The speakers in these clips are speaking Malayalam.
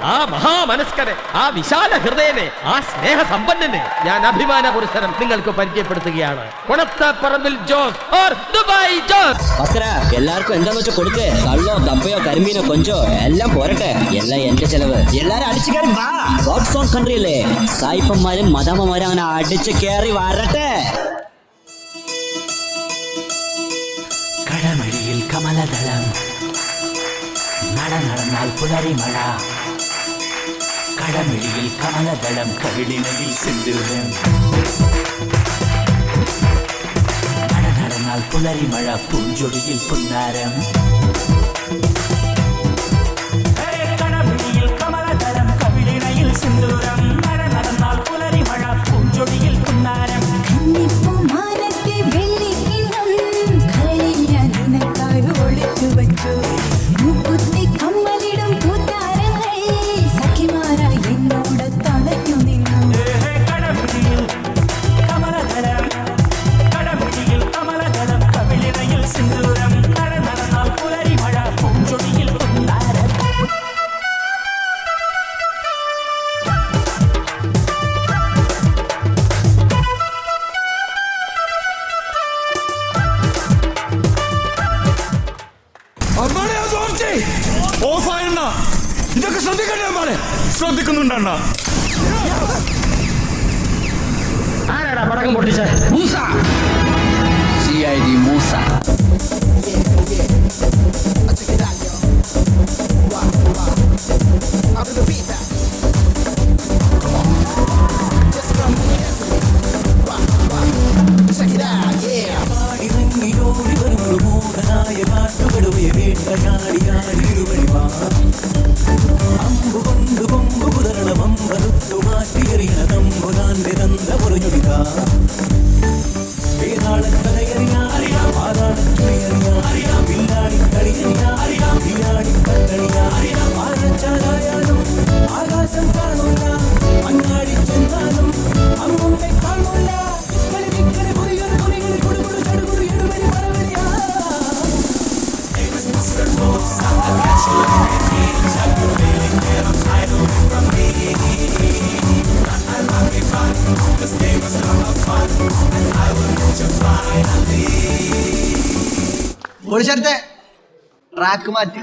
ആ മഹാമനസ്കനെ, ആ വിശാല ഹൃദയനെ, ആ സ്നേഹസമ്പന്നനെ ഞാൻ അഭിമാന പുരസ്സരം നിങ്ങൾക്ക് പരിചയപ്പെടുത്തുകയാണ്. കൊണത്തപ്പറമ്പിൽ ജോസ് ഓർ ദുബായ് ജോസ്. എല്ലാവർക്കും എന്താന്ന് വെച്ചാൽ കൊടുക്ക്. കള്ളോ കപ്പയോ കരിമീനോ കൊഞ്ചോ എല്ലാം പോരട്ടെ. എല്ലാം എന്റെ ചെലവ്. എല്ലാരും അടിച്ചു കയറി വാ. ഗോഡ്സ് ഓൺ കൺട്രി അല്ലേ, സായിപ്പന്മാരും മദാമ്മമാരും അങ്ങനെ അടിച്ചു കയറി വരട്ടെ. കടമഴിയിൽ കമലദളം, നടന്നാൽ പുലരി മഴ. കടമഴിയിൽ കമലദളം, കവിളിനയിൽ സിന്ദൂരം. നടന്നാൽ പുലരി മഴ, പൂഞ്ചൊടിയിൽ പുന്നാരം. കടമഴിയിൽ കമലദളം, കവിളിനയിൽ സിന്ദൂരം. നടന്നാൽ പുലരി മഴ, പൂഞ്ചൊടിയിൽ പുന്നാരം. ഇതൊക്കെ ശ്രദ്ധിക്കണ്ടേ? ശ്രദ്ധിക്കുന്നുണ്ടണ്ണ. ആരാടാ പടക്കം പൊട്ടിച്ച? മൂസ. CID മൂസ. ഒളിച്ചടുത്തെ ട്രാക്ക് മാറ്റി.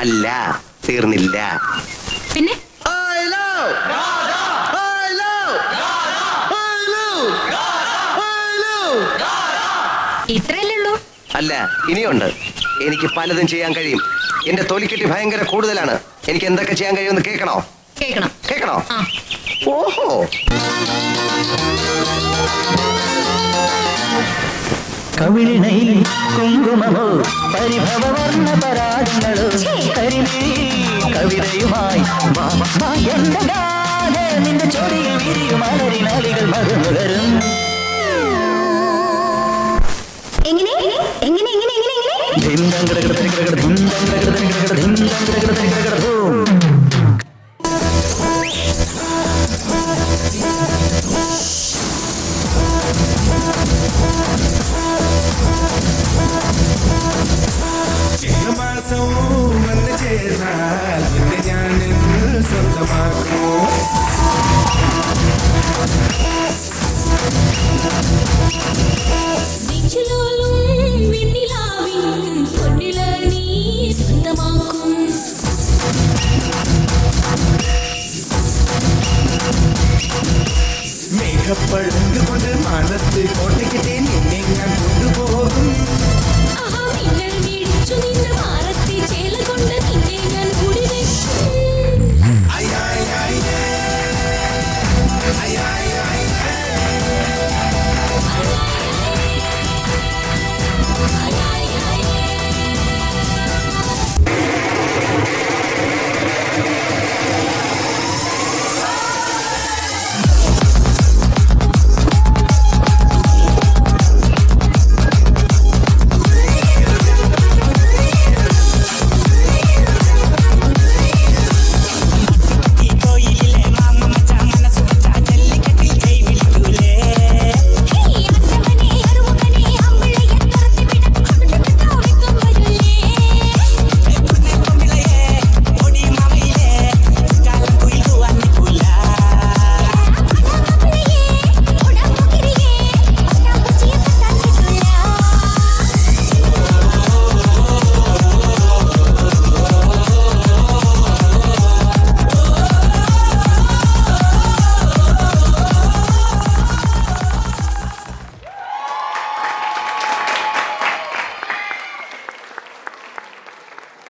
അല്ല, തീർന്നില്ല. പിന്നെ ഇത്രയല്ലേ ഉള്ളൂ? അല്ല, ഇനിയുണ്ട്. എനിക്ക് പലതും ചെയ്യാൻ കഴിയും. എന്റെ തൊലിക്കെട്ടി ഭയങ്കര കൂടുതലാണ്. എനിക്ക് എന്തൊക്കെ ചെയ്യാൻ കഴിയുമെന്ന് കേൾക്കണോ? കേൾക്കണോ? ഓഹോ, കവിളിണയിൽ കുങ്കുമമോ പരിഭവവർണ്ണ പരാഗങ്ങളോ കവിതയുമായി നിന്റെ ചൊടിയിൽ വിരിയും അലരിനാളികൾ മറുനുകരും. എങ്ങനെ സ്നേഹപ്പഴങ്ക് കൊണ്ട് മനത്ത് കോട്ടയ്ക്കിട്ടേ നിന്നെ ഞാൻ കൊണ്ടുപോകും ആഹാ നിങ്ങൾ മേടിച്ചു നിന്ന